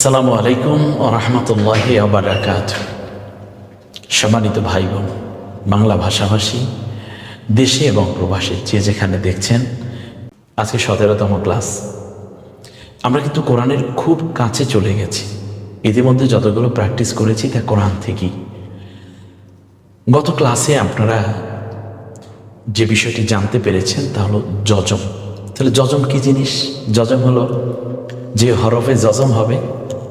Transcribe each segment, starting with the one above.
আসসালামু আলাইকুম ওয়া রাহমাতুল্লাহি ওয়া বারাকাতুহু। সম্মানিত ভাই বোন, বাংলা ভাষাভাষী দেশে এবং প্রবাসে যে যেখানে দেখছেন, আজকে 17তম ক্লাস। আমরা কিন্তু কোরআনের খুব কাছে চলে গেছি। ইতিমধ্যে যতগুলো প্র্যাকটিস করেছি তা কোরআন থেকেই। গত ক্লাসে আপনারা যে বিষয়টি জানতে পেরেছেন তা হলো যজম। তাহলে যজম কি জিনিস? যজম হলো যে হরফে যজম হবে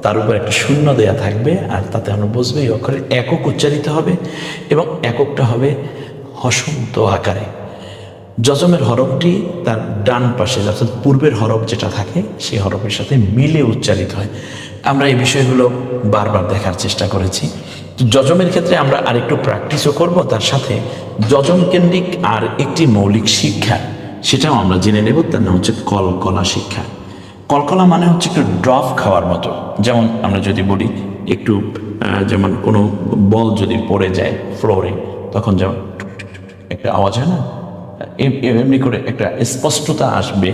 তার উপর একটা শূন্য দেয়া থাকবে, আর তাতে আমরা বুঝবো এই অক্ষরের একক উচ্চারিত হবে এবং এককটা হবে হসন্ত আকারে। যজমের হরফটি তার ডান পাশে, অর্থাৎ পূর্বের হরফ যেটা থাকে সেই হরফের সাথে মিলে উচ্চারিত হয়। আমরা এই বিষয়গুলো বারবার দেখার চেষ্টা করেছি। যজমের ক্ষেত্রে আমরা আরেকটু প্র্যাকটিসও করব, তার সাথে যজম কেন্দ্রিক আর একটি মৌলিক শিক্ষা সেটাও আমরা জেনে নেব, তার নাম হচ্ছে কলকলা শিক্ষা। কলকলা মানে হচ্ছে একটু ড্রপ খাওয়ার মতো। যেমন আমরা যদি বলি একটু যেমন কোনো বল যদি পড়ে যায় ফ্লোরে, তখন যেমন একটা আওয়াজ হয় না, এমনি করে একটা স্পষ্টতা আসবে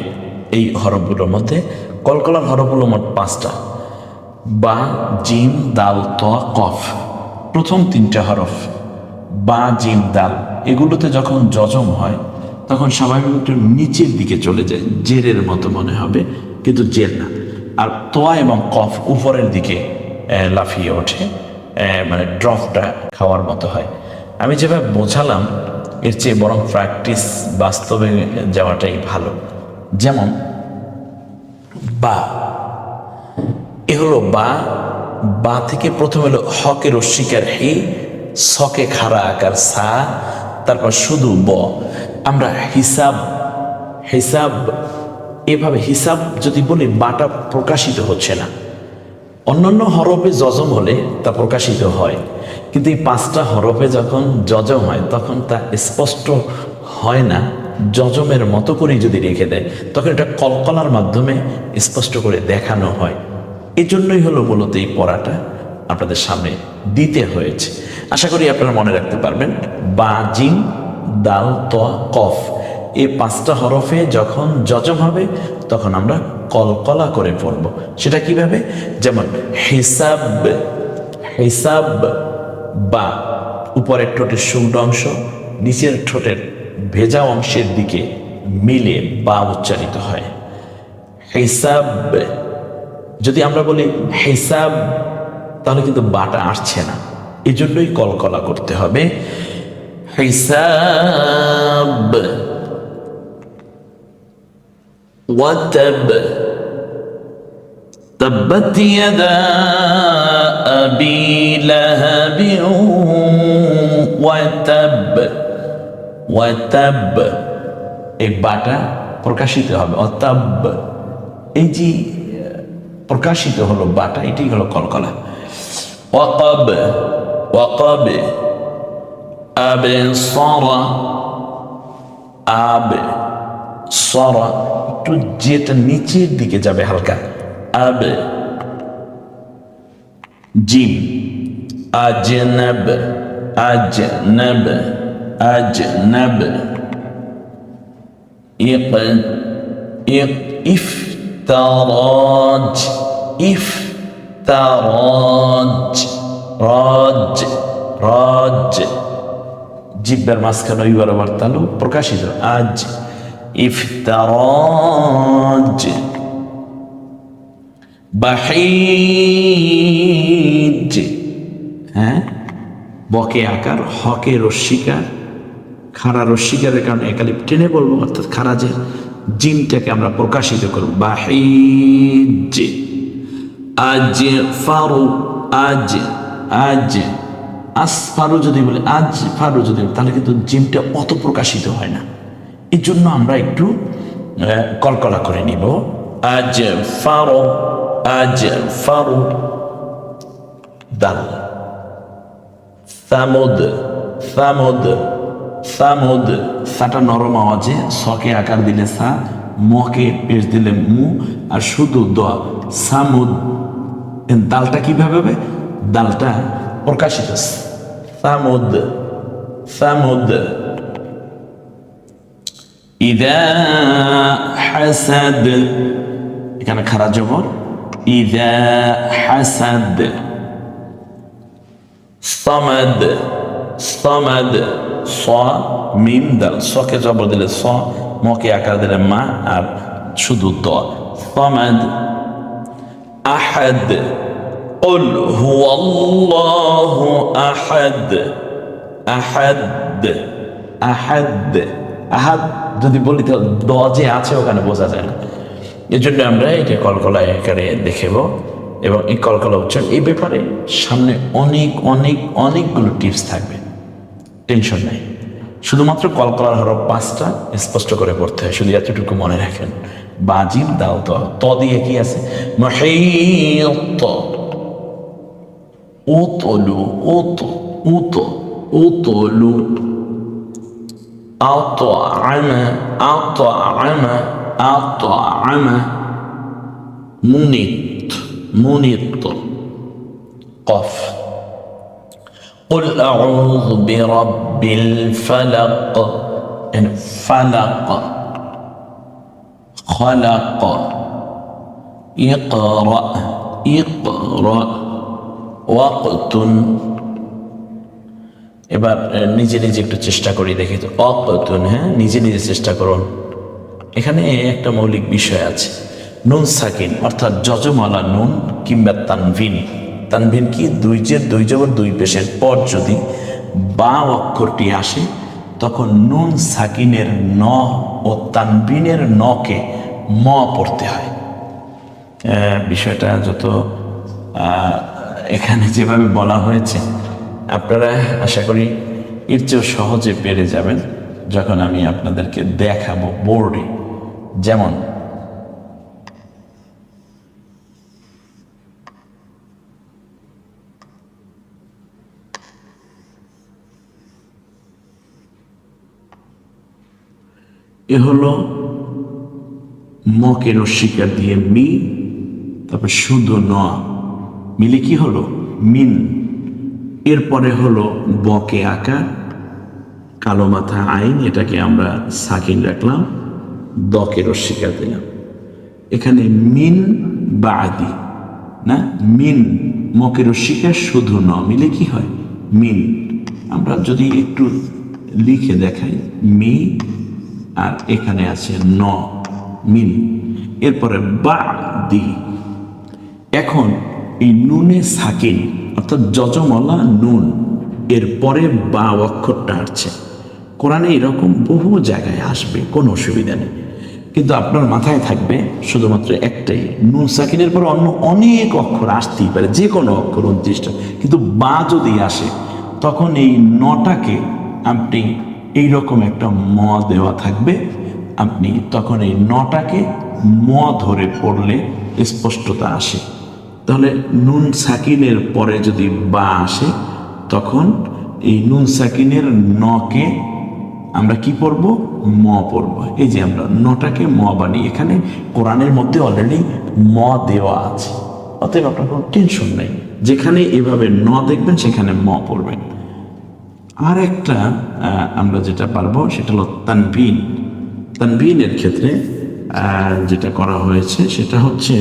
এই হরফগুলোর মধ্যে। কলকলার হরফগুলো মোট 5টা: বা, জিম, দাল, ত, কফ। প্রথম 3টা হরফ বা, জিম, দাল, এগুলোতে যখন যজম হয় তখন স্বাভাবিক একটু নিচের দিকে চলে যায়, জেরের মতো মনে হবে, কিন্তু জের না। আর তোয়া এবং কফ উপরের দিকে লাফিয়ে ওঠে, মানে ড্রপটা খাওয়ার মতো হয়। আমি যেভাবে বোঝালাম এর চেয়ে বরং প্র্যাকটিস বাস্তবে যাওয়াটাই ভালো। যেমন বা, এ হলো বা। বা থেকে প্রথম হলো হকে রস্বীকার হি, সকে খাড়া আকার সা, তারপর শুধু ব। আমরা হিসাব হিসাব এভাবে হিসাব যদি বলি, বাটা প্রকাশিত হচ্ছে না। অন্যান্য হরফে যজম হলে তা প্রকাশিত হয়, কিন্তু এই 5টা হরফে যখন যজম হয় তখন তা স্পষ্ট হয় না। যজমের মতো করেই যদি রেখে দেয় তখন এটা কলকলার মাধ্যমে স্পষ্ট করে দেখানো হয়। এই জন্যই হলো মূলত এই পড়াটা আপনাদের সামনে দিতে হয়েছে। আশা করি আপনারা মনে রাখতে পারবেন। বা, জিম, দাল, ত, কফ, এই 5টা হরফে যখন যজম হবে তখন আমরা কলকলা করে পড়ব। সেটা কিভাবে? যেমন হিসাব, হিসাব। বা, উপরের ঠোঁটের শুকনো অংশ নিচের ঠোঁটের ভেজা অংশের দিকে মিলে বা উচ্চারিত হয়। হিসাব। যদি আমরা বলি হিসাব তাহলে কিন্তু বাটা আসছে না, এই জন্যই কলকলা করতে হবে। হিসাব। ওয়াতাব, তাব্বাত ইয়াদা আবি লাহাবিন ওয়াতাব। ওয়াতাব, এই বাটা প্রকাশিত হবে অতাব। এই যে প্রকাশিত হলো বাটা, এটাই হলো কলকলা। ওয়াকাব, ওয়াকাব, আবে সরা, আবে সরা, একটু যেটা নিচের দিকে যাবে হালকা, আবে। জিম, আজনব, আজনব, আজনব। ইফতারাজ, ইফতারাজ, রাজ, রাজ। জিব্বার মাঝখানে ওই বরাবর তালু প্রকাশিত, আজ। ইফতারাজ। বাহিজ, হ্যাঁ, বকে আকার, হকে রস্বীকার, খাড়া রস্বীকারের কারণে একালিপ টেনে বলবো, অর্থাৎ খারাজের জিমটাকে আমরা প্রকাশিত করব। বাহিজ। আজ ফারু, আজ, আজ। আসফারু যদি বলি, আজ ফারু যদি বলি, তাহলে কিন্তু জিমটা অত প্রকাশিত হয় না। এই জন্য আমরা একটু কলকলা করে নিব। আজ ফারু, আজ ফারু। দাল। সামুদ, সামুদ, সামুদ। সাটা নরম আওয়াজে, সকে আকার দিলে সা, মকে পেশ দিলে মু, আর শুধু দ, সামুদ। দালটা কিভাবে হবে? দালটা প্রকাশিত, সামুদ, সামুদ। ইদা হাসাদ, এখানে খারা জবর, ইযা হাসাদ, সামাদ, সামাদ, স মিম দাল, সকে জবর দিলে স, মকে আকার দিলে মা, আর শুধু দ, সামাদ। আহাদ, কুল হুয়াল্লাহু আহাদ, আহাদ, আহাদ, আহাদ যদি বলি তো দ যে আছে ওখানে বোঝা যায় না, এই জন্য আমরা এটা কলকলা আকারে দেখব। এবং এই কলকলা উচ্চারণ এই ব্যাপারে সামনে অনেক অনেক অনেকগুলো টিপস থাকবে, টেনশন নাই। শুধুমাত্র কলকলার হরফ 5টা স্পষ্ট করে পড়তে হয়, শুধু এতটুকু মনে রাখেন। বাজিম দাও ত, ত দিয়ে কি আছে? মুহীত, উতলু, উত, উত, উতলু, আতআমা, আতআমা, আতআমা, মুনিত, মুনিত, কফ। قل أعوذ برب الفلق، يعني فلق، خلق، اقرأ، اقرأ، وقت। এবার নিজে নিজে একটু চেষ্টা করি দেখি তো। অকতুন, হ্যাঁ নিজে নিজে চেষ্টা করুন। এখানে একটা মৌলিক বিষয় আছে, নুন সাকিন অর্থাৎ যজমালা নুন কিংবা তানভিন। তানভিন কি? দুই জবর দুই পেশের পর যদি বা অক্ষরটি আসে তখন নুন সাকিনের ন ও তানভিনের নকে ম পড়তে হয়। বিষয়টা যত এখানে যেভাবে বলা হয়েছে আপনারা আশা করি এর চেয়েও সহজে পেরে যাবেন যখন আমি আপনাদেরকে দেখাবো বোর্ডে। যেমন এ হলো মকে রস্বীকার দিয়ে মি, তারপর শুধু ন মিলে কি হলো? মিন। এরপরে হলো বকে আকার, কালো মাথা আইন, এটাকে আমরা সাকিন রাখলাম, দকে রস্বীকার দিলাম। এখানে মিন বাদি, না মিন, মকে রস্বীকার শুধু ন মিলে কি হয়? মিন। আমরা যদি একটু লিখে দেখাই, মি আর এখানে আছে ন, মিন। এরপরে বা দি। এখন এই নুনে সাকিন অর্থাৎ যজমলা নুন এর পরে বা অক্ষরটা আসছে। কোরআনে এরকম বহু জায়গায় আসবে, কোনো অসুবিধা নেই, কিন্তু আপনার মাথায় থাকবে শুধুমাত্র একটাই, নুন সাকিনের পর অন্য অনেক অক্ষর আসতেই পারে, যে কোনো অক্ষর 29টা, কিন্তু বা যদি আসে তখন এই নটাকে আপনি এইরকম একটা ম দেওয়া থাকবে, আপনি তখন এই নটাকে ম ধরে পড়লে স্পষ্টতা আসে। তাহলে নুন সাকিনের পরে যদি বা আসে তখন এই নুন সাকিনের নকে আমরা কি পড়ব? ম পড়ব। এই যে আমরা নটাকে ম বানি, এখানে কোরআনের মধ্যে অলরেডি ম দেওয়া আছে, অতএব আপনার কোনো টেনশন নেই, যেখানে এভাবে ন দেখবেন সেখানে ম পড়বেন। আর একটা আমরা যেটা পারবো সেটা হলো তানভিন। তানভিনের ক্ষেত্রে যেটা করা হয়েছে সেটা হচ্ছে,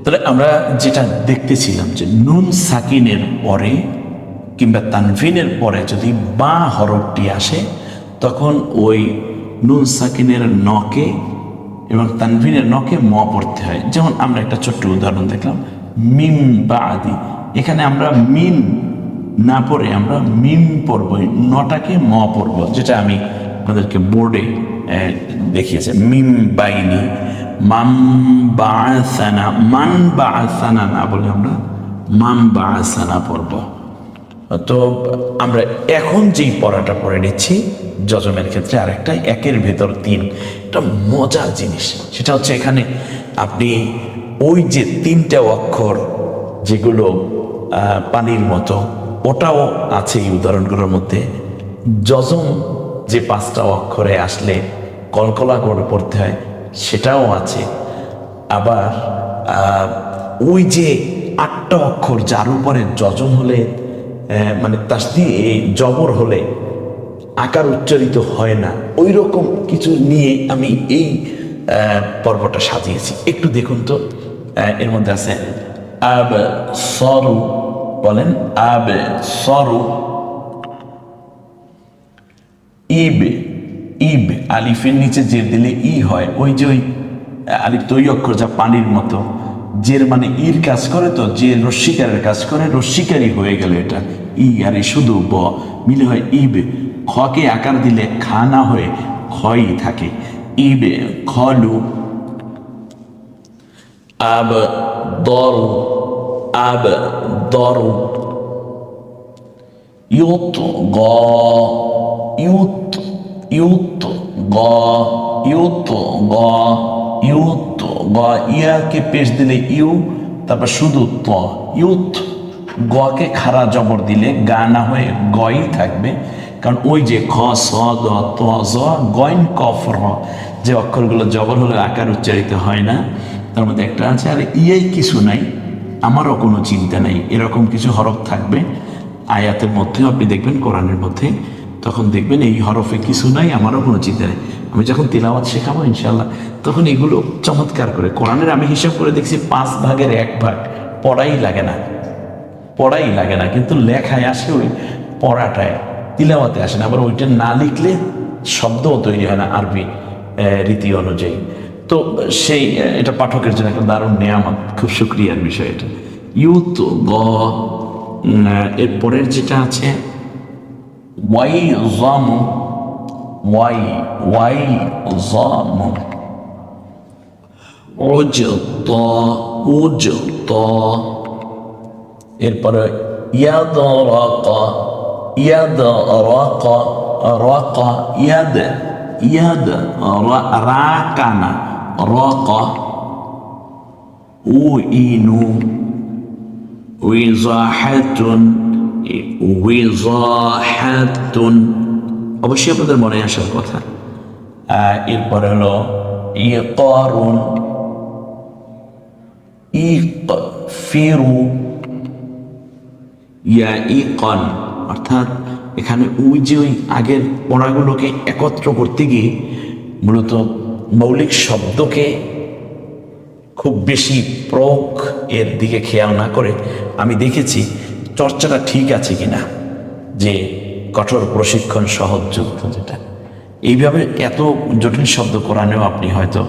তাহলে আমরা যেটা দেখতেছিলাম যে নুন সাকিনের পরে কিংবা তানভিনের পরে যদি বা হরফটি আসে তখন ওই নুন সাকিনের নকে এবং তানভিনের নকে ম পড়তে হয়। যেমন আমরা একটা ছোট্ট উদাহরণ দেখলাম, মিম বা আদি। এখানে আমরা মিম না পড়ে আমরা মিম পড়ব, নটাকে ম পড়ব, যেটা আমি আপনাদেরকে বোর্ডে দেখিয়েছি। মিম বাইনি, মাম বাআসানা, মান বাআসানা না বলে আমরা মাম বাআসানা পড়ব। তো আমরা এখন যেই পড়াটা পড়ে নিচ্ছি যজমের ক্ষেত্রে আরেকটা, একের ভেতর 3, একটা মজার জিনিস। সেটা হচ্ছে এখানে আপনি ওই যে 3টা অক্ষর যেগুলো পানির মতো, ওটাও আছে এই উদাহরণগুলোর মধ্যে। যজম যে 5টা অক্ষরে আসলে কলকলা করে পড়তে হয় সেটাও আছে। আবার ওই যে 8টা অক্ষর যার উপরে যজম হলে মানে তাসদিদ জবর হলে আকার উচ্চারিত হয় না, ওই রকম কিছু নিয়ে আমি এই পর্বটা সাজিয়েছি। একটু দেখুন তো, এর মধ্যে আছে আব সরু, বলেন আব সরু। ইব, ইব আলিফের নিচে জের দিলে ই হয়, ওই যে ওই আলিফ তো ওই অক্ষর যা পানির মতো, জের মানে ইর কাজ করে, তো যে রস্বীকারের কাজ করে, রস্বীকারই হয়ে গেল এটা ই, আর এই শুধু ব মিলে হয় ইব। খকে আকার দিলে খা না হয়ে খই থাকে, ইবে খলু। আব দরু, আব দরু। ইউত গ, ইউত, ইউত গ, ইউত গ, ইউত গ। ইয়াকে পেশ দিলে ইউ, তারপর শুধু ত, ইউত। গকে খাড়া জবর দিলে গা না হয়ে গই থাকবে, কারণ ওই যে খ স গ ত জ গইন কফ র, যে অক্ষরগুলো জবর হলে আকার উচ্চারিত হয় না, তার মধ্যে একটা আছে। আর ইয়াই কিছু নাই, আমারও কোনো চিন্তা নাই, এরকম কিছু হরফ থাকবে আয়াতের মধ্যে, আপনি দেখবেন কোরআনের মধ্যে, তখন দেখবেন এই হরফে কিছু নাই, আমারও কোনো চিন্তা নেই। আমি যখন তিলাওয়াত শেখাবো ইনশাল্লাহ, তখন এগুলো চমৎকার করে কোরআনের আমি হিসাব করে দেখছি 5 ভাগের 1 ভাগ পড়াই লাগে না, পড়াই লাগে না, কিন্তু লেখায় আসে ওই পড়াটায়, তিলাওয়াতে আসে না। আবার ওইটা না লিখলে শব্দও তৈরি হয় না আরবি রীতি অনুযায়ী। তো সেই এটা পাঠকের জন্য একটা দারুণ নেয়ামত, খুব শুকরিয়ার বিষয় এটা। ইউত গ, এরপরের যেটা আছে ওয়াই জাম, ওয়াই ওয়াই জাম। ওজ ত, উজ ত। এরপরে ইয়াদ রাক, ইয়াদ রাক, রাক ইয়াদ, ইয়াদ রাকানা, রাক। উইনু, উইজাহাতুন, উইজাহাতুন। অবশ্যই আপনাদের মনে আসার কথা। এরপরে হলো ইকরান, ইকফিরু, ইয়া ইকন। অর্থাৎ এখানে ওই যে ওই আগের পড়াগুলোকে একত্র করতে গিয়ে মূলত মৌলিক শব্দকে খুব বেশি প্রয়োগ এর দিকে খেয়াল না করে আমি দেখেছি চর্চাটা ঠিক আছে কিনা, যে কঠোর প্রশিক্ষণ সহজ যুদ্ধ, যেটা এইভাবে এত জটিল শব্দ কোরআনেও আপনি হয়তো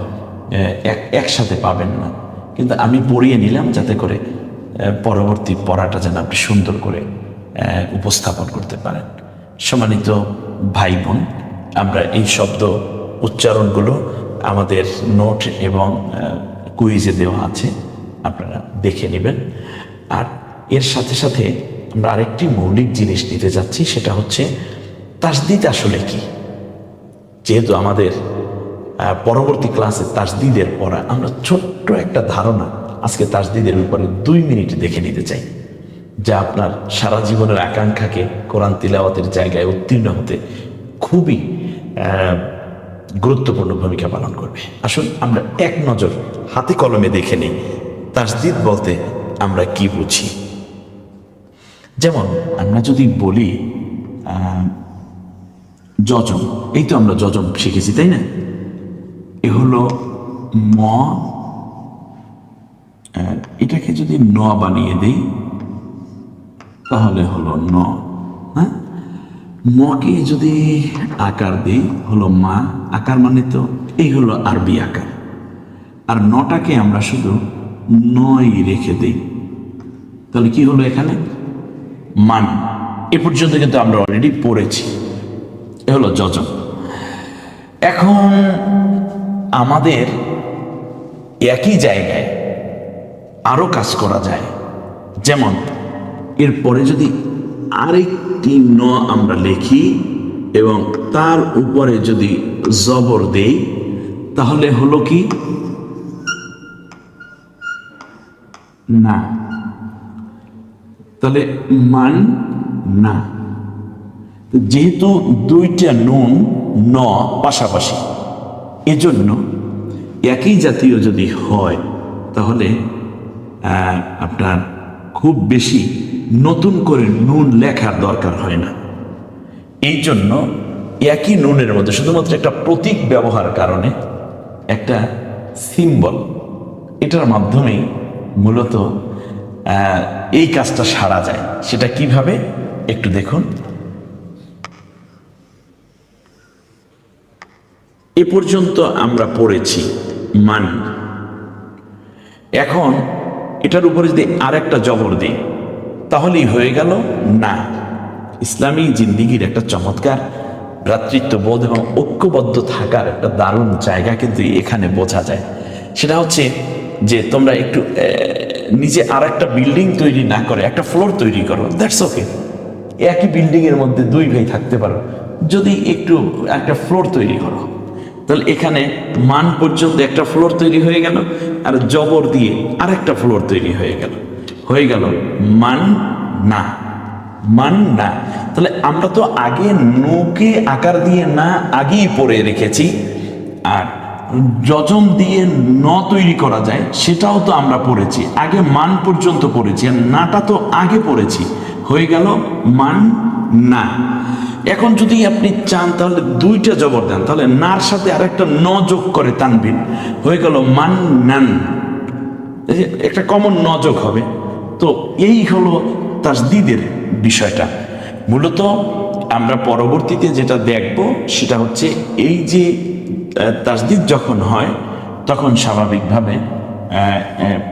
একসাথে পাবেন না, কিন্তু আমি পড়িয়ে নিলাম যাতে করে পরবর্তী পড়াটা যেন আপনি সুন্দর করে উপস্থাপন করতে পারেন। সম্মানিত ভাই বোন, আমরা এই শব্দ উচ্চারণগুলো আমাদের নোট এবং কুইজে দেওয়া আছে, আপনারা দেখে নেবেন। আর এর সাথে সাথে আমরা আরেকটি মৌলিক জিনিস নিতে যাচ্ছি, সেটা হচ্ছে তাসদিদ আসলে কি। যেহেতু আমাদের পরবর্তী ক্লাসে তাসদিদের পড়া, আমরা ছোট্ট একটা ধারণা আজকে তাসদিদের উপরে 2 মিনিট দেখে নিতে চাই, যা আপনার সারা জীবনের আকাঙ্ক্ষাকে কোরআন তিলাওয়াতের জায়গায় উত্তীর্ণ হতে খুবই গুরুত্বপূর্ণ ভূমিকা পালন করবে। আসুন আমরা এক নজর হাতে কলমে দেখে নেই তাসদিদ বলতে আমরা কি বুঝি। যেমন আমরা যদি বলি যজম, এই তো আমরা যজম শিখেছি, তাই না? এ হলো ম, এটাকে যদি ন বানিয়ে দেই তাহলে হলো ন। হ্যাঁ, মকে যদি আকার দিই হলো মা, আকার মানে তো এই হলো আরবি আকার। আর নটাকে আমরা শুধু নয় রেখে দিই, তাহলে কি হলো এখানে মান। এ পর্যন্ত কিন্তু আমরা অলরেডি পড়েছি, এ হলো যজম। এখন আমাদের একই জায়গায় আরো কাজ করা যায়। যেমন এরপরে যদি আরেকটি ন আমরা লিখি এবং তার উপরে যদি জবর দেই তাহলে হলো কি না, তাহলে মান না। যেহেতু দুইটা নুন ন পাশাপাশি, এজন্য একই জাতীয় যদি হয় তাহলে আপনার খুব বেশি নতুন করে নুন লেখার দরকার হয় না। এই জন্য একই নুনের মধ্যে শুধুমাত্র একটা প্রতীক ব্যবহার কারণে, একটা সিম্বল এটার মাধ্যমেই মূলত এই কাজটা সারা যায়। সেটা কিভাবে একটু দেখুন। এ পর্যন্ত আমরা পড়েছি মান। এখন এটার উপরে যদি আরেকটা জবর দিই তাহলেই হয়ে গেল না। ইসলামী জিন্দিগির একটা চমৎকার ভ্রাতৃত্ববোধ এবং ঐক্যবদ্ধ থাকার একটা দারুণ জায়গা কিন্তু এখানে বোঝা যায়। সেটা হচ্ছে যে তোমরা একটু নিজে আর একটা বিল্ডিং তৈরি না করে একটা ফ্লোর তৈরি করো, দ্যাটস ওকে। একই বিল্ডিং এর মধ্যে দুই ভাই থাকতে পারো, যদি একটু একটা ফ্লোর তৈরি করো তাহলে এখানে মান পর্যন্ত একটা ফ্লোর তৈরি হয়ে গেল, আর জবর দিয়ে আরেকটা ফ্লোর তৈরি হয়ে গেল মান না। মান না। তাহলে আমরা তো আগে নুকে আকার দিয়ে না আগেই পড়ে রেখেছি, আর যজম দিয়ে ন তৈরি করা যায় সেটাও তো আমরা পড়েছি, আগে মান পর্যন্ত পড়েছি, আর নাটা তো আগে পড়েছি, হয়ে গেল মান না। এখন যদি আপনি চান তাহলে দুইটা জবর দেন, তাহলে নার সাথে আরেকটা ন যোগ করে তানবিন, হয়ে গেল মান নান, একটা কমন ন যোগ হবে। তো এই হলো তাসদিদের বিষয়টা। মূলত আমরা পরবর্তীতে যেটা দেখব সেটা হচ্ছে এই যে তাসদিদ যখন হয় তখন স্বাভাবিকভাবে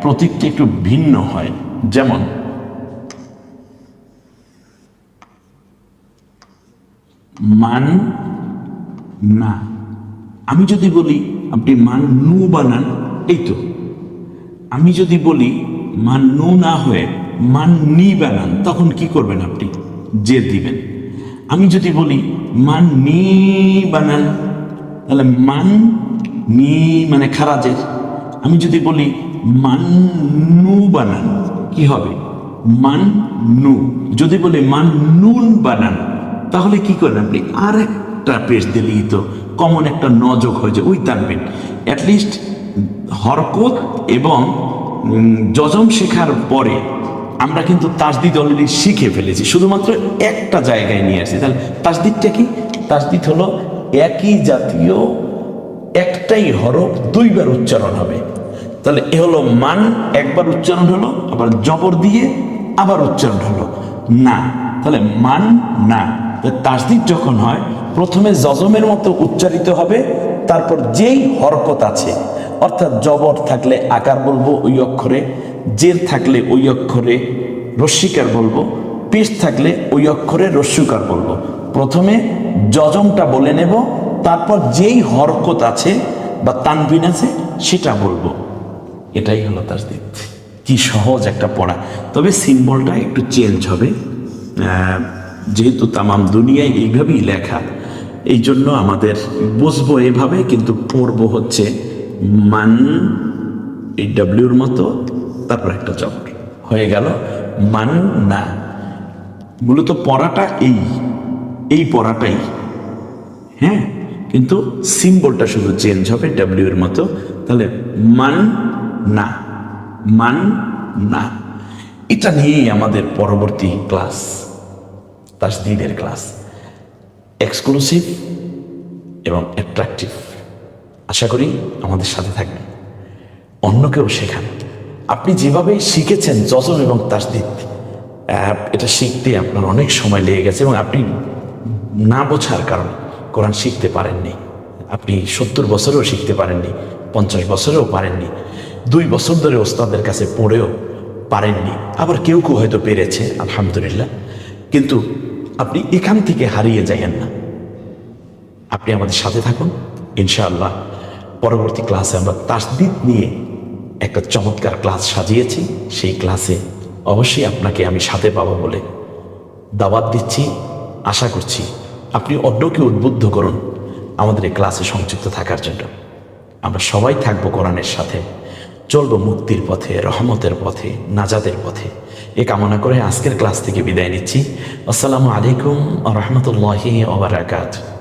প্রতীকটা একটু ভিন্ন হয়। যেমন মান না, আমি যদি বলি আপনি মান নু বানান, এই তো। আমি যদি বলি মান নু না হয়ে মান নি বানান, তখন কি করবেন আপনি? জের দিবেন। আমি যদি বলি মান নি বানান, তাহলে মান নি মানে খারাজের। আমি যদি বলি মান নু বানান, কি হবে? মান নু। যদি বলি মান নুন বানান, তাহলে কি করেন আপনি? আর একটা পেশ দিলেই তো কমন একটা নজক হয়ে যায়, ওই টানবেন। অ্যাটলিস্ট হরকত এবং যজম শেখার পরে আমরা কিন্তু তাসদিদ অলরেডি শিখে ফেলেছি, শুধুমাত্র একটা জায়গায় নিয়ে আসছি। তাহলে তাসদিদটা কি? তাসদিদ হলো একই জাতীয় একটাই হরফ দুইবার উচ্চারণ হবে। তাহলে এ হলো মান, একবার উচ্চারণ হলো, আবার জবর দিয়ে আবার উচ্চারণ হলো না। তাহলে মান না। তাসদিদ যখন হয় প্রথমে যজমের মতো উচ্চারিত হবে, তারপর যেই হরকত আছে, অর্থাৎ জবর থাকলে আকার বলবো ওই অক্ষরে, জের থাকলে ওই অক্ষরে রস্যিকার বলবো, পেশ থাকলে ওই অক্ষরে রস্যুকার বলবো। প্রথমে যজমটা বলে নেব, তারপর যেই হরকত আছে বা তানবিন আছে সেটা বলবো। এটাই হলো তাসদিদ। কি সহজ একটা পড়া, তবে সিম্বলটা একটু চেঞ্জ হবে, যেহেতু তামাম দুনিয়ায় এইভাবেই লেখা, এই জন্য আমাদের বুঝবো এভাবে, কিন্তু পড়বো হচ্ছে মান, এই ডাব্লিউর মতো, তারপর একটা জবর, হয়ে গেল মান না। মূলত পড়াটা এই পড়াটাই, হ্যাঁ, কিন্তু সিম্বলটা শুধু চেঞ্জ হবে ডাব্লিউ এর মতো। তাহলে মান না, মান না। এটা নিয়েই আমাদের পরবর্তী ক্লাস, তাসদিদের ক্লাস, এক্সক্লুসিভ এবং অ্যাট্রাকটিভ। আশা করি আমাদের সাথে থাকবেন, অন্যকেও শেখান। আপনি যেভাবে শিখেছেন যজম এবং তাসদিদ, এটা শিখতে আপনার অনেক সময় লেগে গেছে এবং আপনি না বোঝার কারণে কোরআন শিখতে পারেননি। আপনি 70 বছরেও শিখতে পারেননি, 50 বছরেও পারেননি, 2 বছর ধরে ওস্তাদের কাছে পড়েও পারেননি। আবার কেউ কেউ হয়তো পেরেছে, আলহামদুলিল্লাহ। কিন্তু আপনি এখান থেকে হারিয়ে যাইয়েন না, আপনি আমাদের সাথে থাকুন। ইনশাআল্লাহ পরবর্তী ক্লাসে আমরা তাসদিদ নিয়ে একটা চমৎকার ক্লাস সাজিয়েছি। সেই ক্লাসে অবশ্যই আপনাকে আমি সাথে পাবো বলে দাওয়াত দিচ্ছি। আশা করছি আপনি অন্যকে উদ্বুদ্ধ করুন আমাদের এই ক্লাসে সংযুক্ত থাকার জন্য। আমরা সবাই থাকবো কোরআনের সাথে, চলবো মুক্তির পথে, রহমতের পথে, নাজাতের পথে। এ কামনা করে আজকের ক্লাস থেকে বিদায় নিচ্ছি। আসসালামু আলাইকুম ওয়া রাহমাতুল্লাহি ওয়া বারাকাতুহু।